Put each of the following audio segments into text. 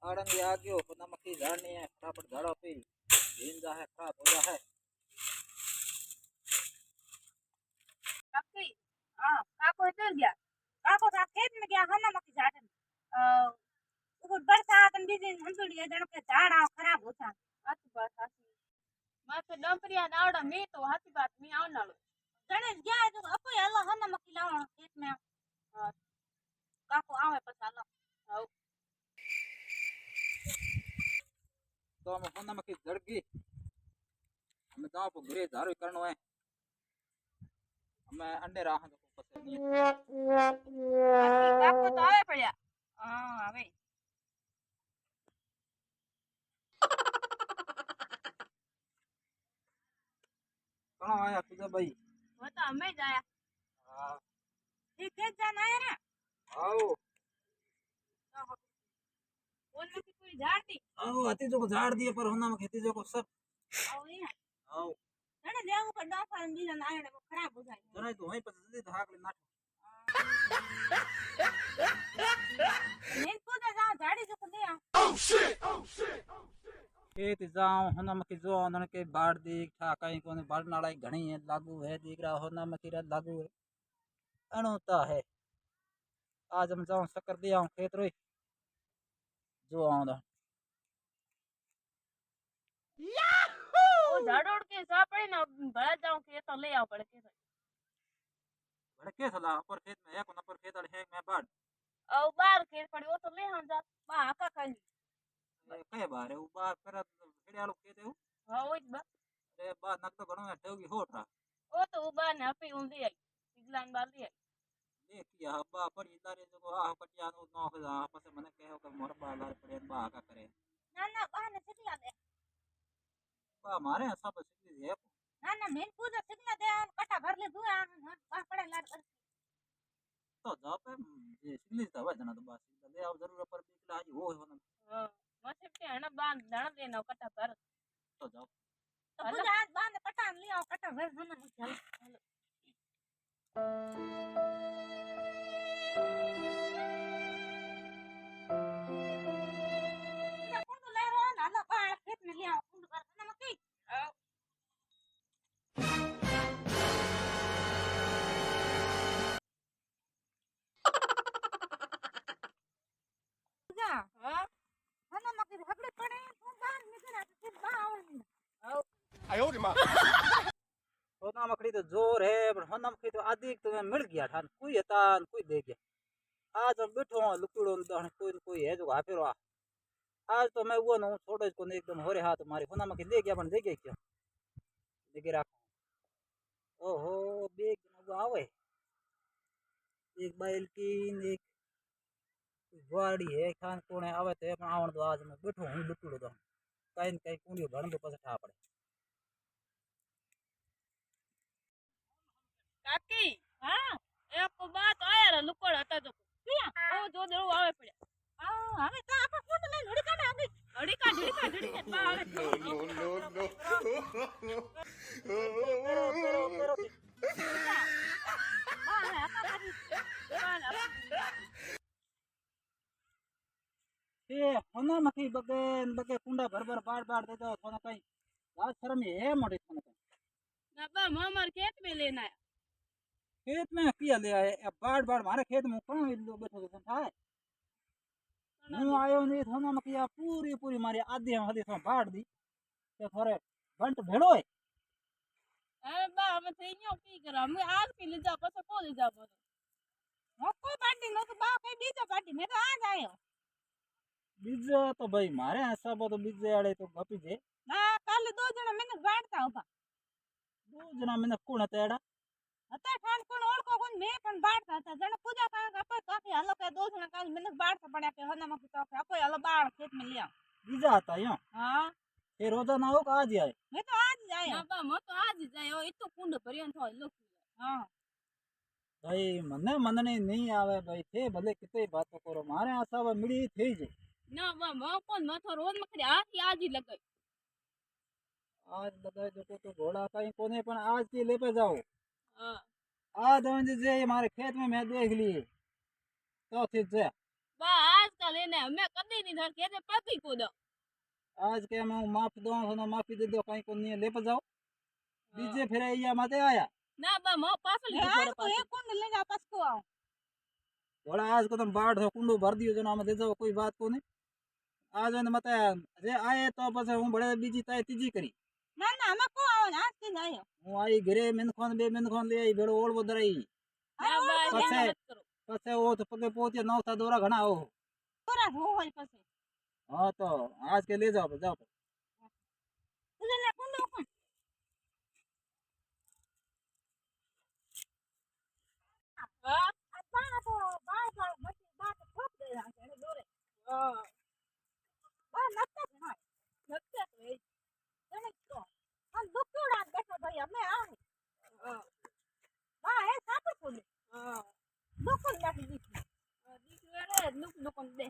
आड़ंग आ गयो पता मक्खी झाड़ नहीं है फटाफट झाड़ो पी भीन जा है खराब हो जा है मक्खी हाँ काको इधर गया काको सा खेत में गया हम मक्खी झाड़न ऊपर बरसात में बीजी हंसुड़ी जण के झाड़ा खराब होता आती बात आती माथे डंपरिया नावड़ा में तो हाथी बात में आवनालो गणेश गया जो अपो हलो हम मक्खी लावण खेत में काको आवे पछा लो हाउ तो हम होना मक्खी झड़ गई हमें गांव को घरे झाड़ो करनो है हमें अंडे राह तो पसंद नहीं काको तो आवे पड़या हां आवे कहाँ आया तुझे भाई वो तो हमें जाया हाँ ठीक है जाना है ना आओ बोल में कोई झाड़ती आओ हती जो को झाड़ दिए पर होना में खेती जो को सब आओ ये आओ जने देव को डॉफर दी ना आने को खराब हो जाए जने तो वहीं पर जल्दी धाक ले नाट नींद को जा झाड़ी जो को ले आ खेत जाऊं होना में जो उन्होंने के बाढ़ दी ठा कहीं कोने बाढ़ नाला घणी है लागू है दिख रहा होना में किरा लागू है अणुता है आज हम जाऊं शक्कर दिया हूं खेत रोई जो आऊं वो झाड़ उड़ के सा पड़े ना भड़ा जाऊं के तो ले आओ पड़ के भड़के सला ऊपर खेत में है कोना पर खेत वाले है मैं बाढ़ और बाहर खेत पड़ी वो तो ले हम जा बा का कहीं कहे बारे ऊ बार पर खेड़े वालो खेत है ऊ हां वो बा अरे बा नक तो घणो है ठेगी होठ रहा वो तो बा ने अपी उंदी आई पिगलान बाली आई देख किया बा पड़ी तारे जो को आ कटिया नो नो के आ पसे मने कहे के मोर बा लार पड़े बा का करे ना ना बा ने सिखला दे बा मारे सब सिद्धि है ना ना मेन पूजा सिखला दे कटा भर ले दुआ बा पड़े लाड कर तो जा पे ये सिद्धि तो है जना तो बा ले आओ जरूर पर पिछला आज हो होना हां मसे पे हना बांध धण देना कटा भर तो जाओ तो पूजा आज बांध पटान ले आओ कटा भर हम चल कुंड ले रो ना ना बा खेत में ले आओ कुंड भर ना मक्की पूजा हां ना मक्की हबड़े पड़े तू बांध निकल आ फिर बा आवनी I owed him up. होना मकड़ी तो जोर है पर होना मकड़ी तो आदि तो मिल गया ठान कोई हता कोई दे गया आज हम बैठो लुकड़ो दहन कोई है जो हाफे रहा आज तो मैं वो ना छोड़ो को एकदम हो रे हाथ मारी होना मकड़ी ले गया बन दे गया क्या लेके रखो ओहो बेग वो आवे एक बैल की एक गाड़ी है खान कोने आवे तो अपन आवण तो आज मैं बैठो हूं लुकड़ो दहन कहीं कहीं कुंडियो भरन तो पास ठा पड़े काकी हां एक बात आया रे लुकड़ हता जो ओ जो जरो आवे पड़या हां हमें तो आपा कुंड ले लड़ी काढा आगे लड़ी का बा आवे No. बा आवे आपा काढी ये होना मकड़ी बगे बगे कुंडा भर भर बार बार दे दो थोड़ा कहीं आज शर्म है मोटी थोड़ा कहीं ना बा मामर खेत में लेना है खेत में किया ले आए अब बार बार हमारे खेत में कौन लोग बैठो तो था हूँ आयो नहीं थोड़ा मकिया पूरी पूरी मारी आधी हम हदी थोड़ा बाढ़ दी तो थोड़े घंट भेड़ो है अरे बा हम थईयो की करा हम आज के ले जा पछो को ले जा बस मको बाटी नो तो बा कई बीजा बाटी में तो आ जायो बीज तो भाई मारे सब तो बीज आड़े तो गपी जे ना कल दो जना मैंने बांटता होगा दो जना मैंने कौन तेड़ा आता खान कोण ओळखो कोण मैं पण बाळता होता जण पूजा का अपन काफी हलो के दो जण काल मैंने बाळता पड्या के होना मक तो अपन हलो बाळ खेत में लिया बीजा आता यो हां ये रोजा ना हो का आज आए मैं तो आज जायो ना बा मैं तो आज जायो इतो कुंड भरियन थो लो हां भाई मने मनने नहीं आवे भाई थे भले कितनी बात करो मारे आ सब मिली थी जे ना बा मैं कोण मथो रोज मखरी आज ही लगाई आज लगाए देखो तो घोड़ा कहीं कोने पण आज की ले पे जाओ हां आज जे हमारे खेत में मैं देख ली तो ठीक से बा आज આજકાલ એને અમે કદી નહીં ધર કે પગી કૂદો आज के मैं माफी दो ना माफी दे दो कहीं को नहीं ले पर जाओ बीजे फिर या माते आया ના બા મો પાછળ એ લીધું આજ તો એક કુંડ લઈ જા પસકો આવ बोला आज को तुम बाढ़ हो कुंडो भर दियो जो नाम दे जाओ कोई बात को नहीं आज ने मत जे आए तो बस हूँ बड़े बीजी ताए तीजी करी ના ના અમે કો આવો ને આજથી જ આવ્યો हूँ आई घरे मिनखोन बे मिनखोन ले आई भेड़ो ओळवो दराई ના બા પછી- એમ મત કરો पछे वो तो पगे पहुंचे नौता दोरा घना हो પૂરા હોય પછી हाँ तो आज के ले जाओ जाओ એટલે કુંડો કોણ હા આ પાણા તો બાય બાય મટી બાત ઠોક દે રાખે એને દોરે હા બા નક્કા જ હોય નક્કી તો એ એને તો આ દુખડા બેઠો ભાઈ અમે આવે હા બા એ સાપર ખોલે હા દુખન બેઠી દીધી દીકરી રે નુક નુકન દે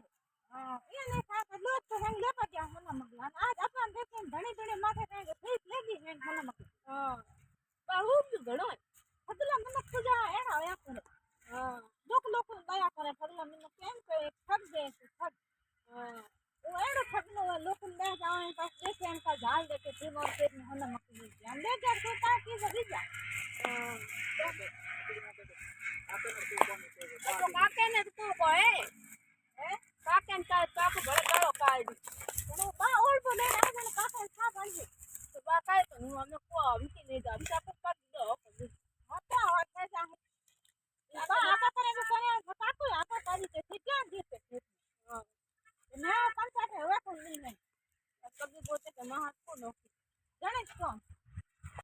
એને સાથે લોટ તો હંગ લેવા ગયા મને મગલા આજ આપણ દેખીને ધણી ધણી માથે કાંઈ ફીસ લેગી ને મને મગલા હા બા હું જ ઘણો ફદલા મને પૂજા એના આયા કરે હા લોક લોકો દયા કરે ફદલા મને કેમ કે ઠગ દે ઠગ હા वो एड़ो ठगनो है लोग ले जाए पास देखे इनका झाल देके फिर और पेट में होना मक्खी मिल जाए ले जा तो ताकि जगी जा હા